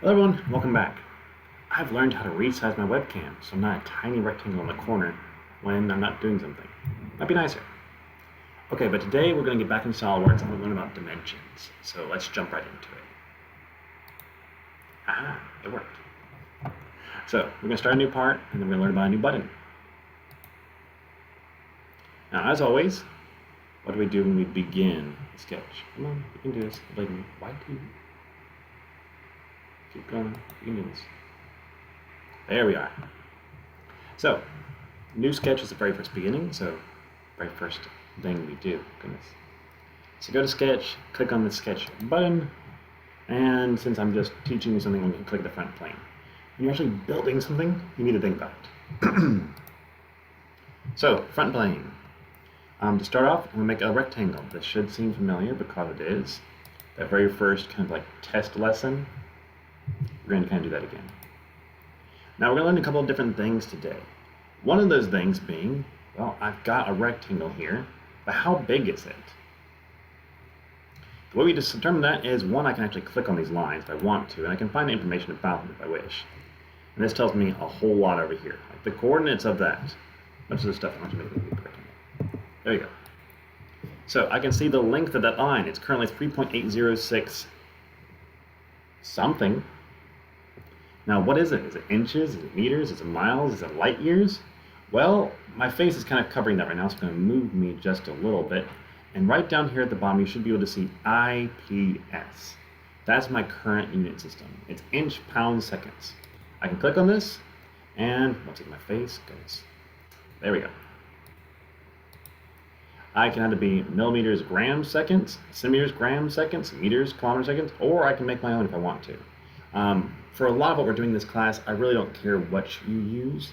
Hello everyone, welcome back. I've learned how to resize my webcam so I'm not a tiny rectangle in the corner when I'm not doing something. Might be nicer. Okay, but today we're going to get back into SolidWorks and we're going to learn about dimensions. So let's jump right into it. Ah, it worked. So we're going to start a new part and then we're going to learn about a new button. Now, as always, what do we do when we begin a sketch? Come on, you can do this. Why do you? Keep going, you can do this. There we are. So, new sketch is the very first beginning, so very first thing we do. Goodness. So go to sketch, click on the sketch button, and since I'm just teaching you something, I'm going to click the front plane. When you're actually building something, you need to think about it. So, front plane. To start off, I'm going to make a rectangle. This should seem familiar because it is. That very first kind of like test lesson, we're going to kind of do that again. Now we're going to learn a couple of different things today. One of those things being, well, I've got a rectangle here, but how big is it? The way we just determine that is, one, I can actually click on these lines if I want to, and I can find information about them if I wish. And this tells me a whole lot over here, like the coordinates of that. Much of the stuff I want to make a rectangle. There you go. So I can see the length of that line. It's currently 3.806 something. Now, what is it? Is it inches? Is it meters? Is it miles? Is it light years? Well, my face is kind of covering that right now, so it's going to move me just a little bit. And right down here at the bottom, you should be able to see IPS. That's my current unit system. It's inch, pounds, seconds. I can click on this, and what's in my face goes. There we go. I can either be millimeters, grams, seconds, centimeters, grams, seconds, meters, kilometers, seconds, or I can make my own if I want to. For a lot of what we're doing in this class, I really don't care what you use.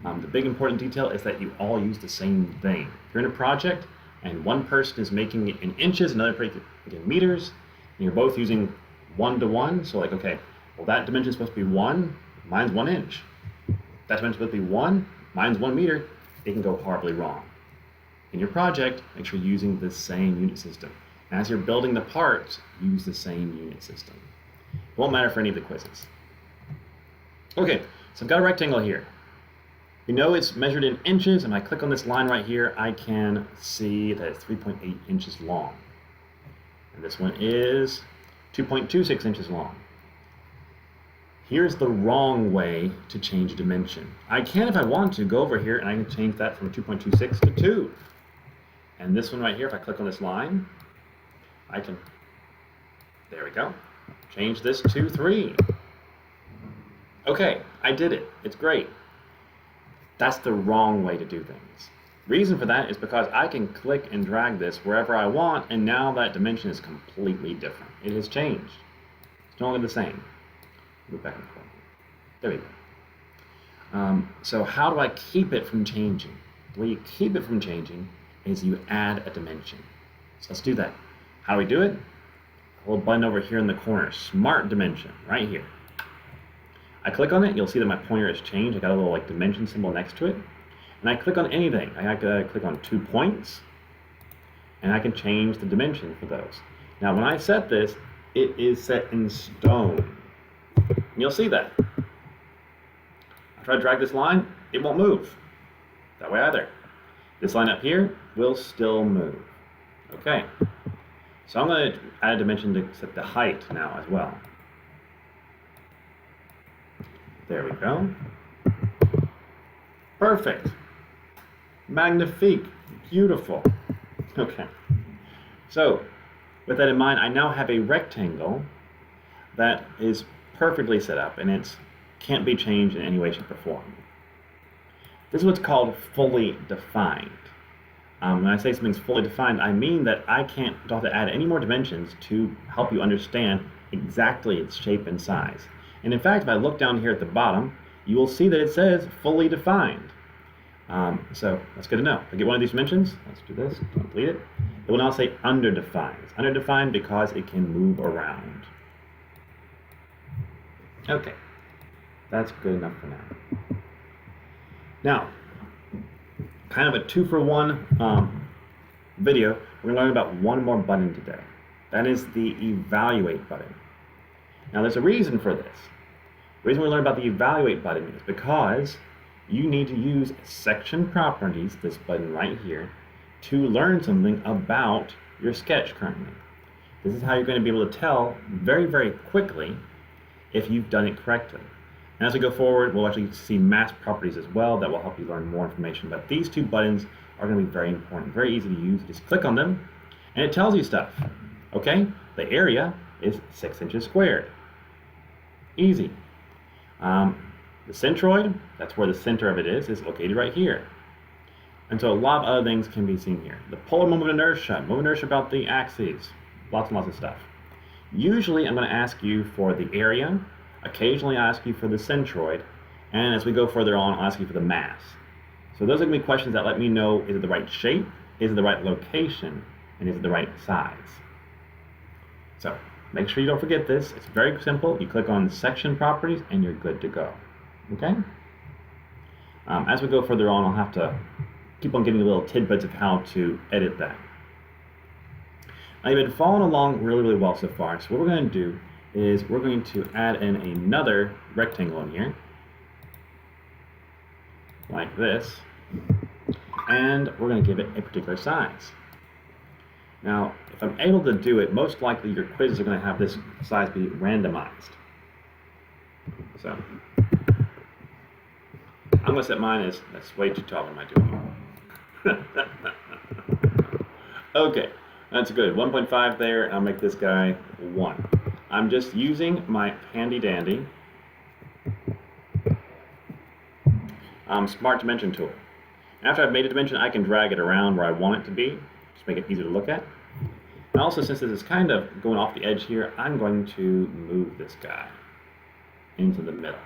The big important detail is that you all use the same thing. If you're in a project and one person is making it in inches, another person in meters, and you're both using 1 to 1, so like, okay, well that dimension is supposed to be 1, mine's 1 inch. That dimension is supposed to be 1, mine's 1 meter, it can go horribly wrong. In your project, make sure you're using the same unit system. As you're building the parts, use the same unit system. It won't matter for any of the quizzes. Okay, so I've got a rectangle here. You know it's measured in inches, and I click on this line right here, I can see that it's 3.8 inches long. And this one is 2.26 inches long. Here's the wrong way to change dimension. I can, if I want to, go over here and I can change that from 2.26 to 2. And this one right here, if I click on this line, I can, there we go, change this to 3. Okay, I did it. It's great. That's the wrong way to do things. Reason for that is because I can click and drag this wherever I want, and now that dimension is completely different. It has changed. It's no longer the same. Move back and forth. There we go. So how do I keep it from changing? The way you keep it from changing is you add a dimension. So let's do that. How do we do it? A little button over here in the corner, Smart Dimension, right here. I click on it, you'll see that my pointer has changed. I got a little like dimension symbol next to it. And I click on anything. I click on 2 points, and I can change the dimension for those. Now when I set this, it is set in stone. And you'll see that. I try to drag this line, it won't move. That way either. This line up here will still move. Okay. So I'm going to add a dimension to set the height now as well. There we go. Perfect. Magnifique. Beautiful. Okay. So, with that in mind, I now have a rectangle that is perfectly set up, and it can't be changed in any way, shape, or form. This is what's called fully defined. When I say something's fully defined, I mean that I don't have to add any more dimensions to help you understand exactly its shape and size. And in fact, if I look down here at the bottom, you will see that it says fully defined. So that's good to know. If I get one of these dimensions, let's do this, complete it. It will now say underdefined. It's underdefined because it can move around. Okay, that's good enough for now. Now, kind of a 2-for-1 video, we're going to learn about one more button today. That is the Evaluate button. Now there's a reason for this. The reason we learn about the evaluate button is because you need to use section properties, this button right here, to learn something about your sketch currently. This is how you're going to be able to tell very, very quickly if you've done it correctly. And as we go forward, we'll actually see mask properties as well that will help you learn more information. But these two buttons are going to be very important, very easy to use. Just click on them, and it tells you stuff. Okay? The area is 6 inches squared. Easy. The centroid, that's where the center of it is located right here. And so a lot of other things can be seen here. The polar moment of inertia about the axes, lots and lots of stuff. Usually I'm going to ask you for the area, occasionally I ask you for the centroid, and as we go further on, I'll ask you for the mass. So those are going to be questions that let me know, is it the right shape, is it the right location, and is it the right size? So make sure you don't forget this. It's very simple. You click on section properties and you're good to go. Okay? As we go further on, I'll have to keep on giving you little tidbits of how to edit that. Now you've been following along really, really well so far. So what we're going to do is we're going to add in another rectangle in here, like this, and we're going to give it a particular size. Now, if I'm able to do it, most likely your quizzes are going to have this size be randomized. So, I'm going to set mine as, that's way too tall. What am I doing here? Okay, that's good. 1.5 there, and I'll make this guy 1. I'm just using my handy dandy Smart Dimension tool. After I've made a dimension, I can drag it around where I want it to be, just make it easier to look at. And also, since this is kind of going off the edge here, I'm going to move this guy into the middle.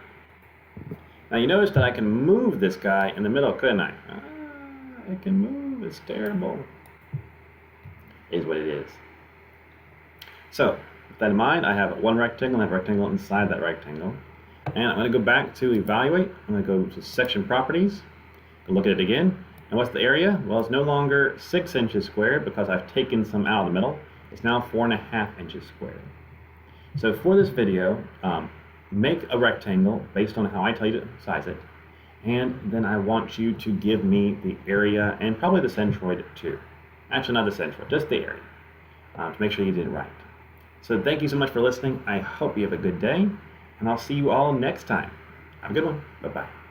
Now you notice that I can move this guy in the middle, couldn't I? I can move, it's terrible. Is what it is. So, with that in mind, I have one rectangle, and I have a rectangle inside that rectangle. And I'm going to go back to evaluate. I'm going to go to section properties, look at it again. And what's the area? Well, it's no longer 6 inches squared because I've taken some out of the middle. It's now 4.5 inches squared. So for this video, make a rectangle based on how I tell you to size it. And then I want you to give me the area and probably the centroid too. Actually, not the centroid, just the area, to make sure you did it right. So thank you so much for listening. I hope you have a good day, and I'll see you all next time. Have a good one. Bye-bye.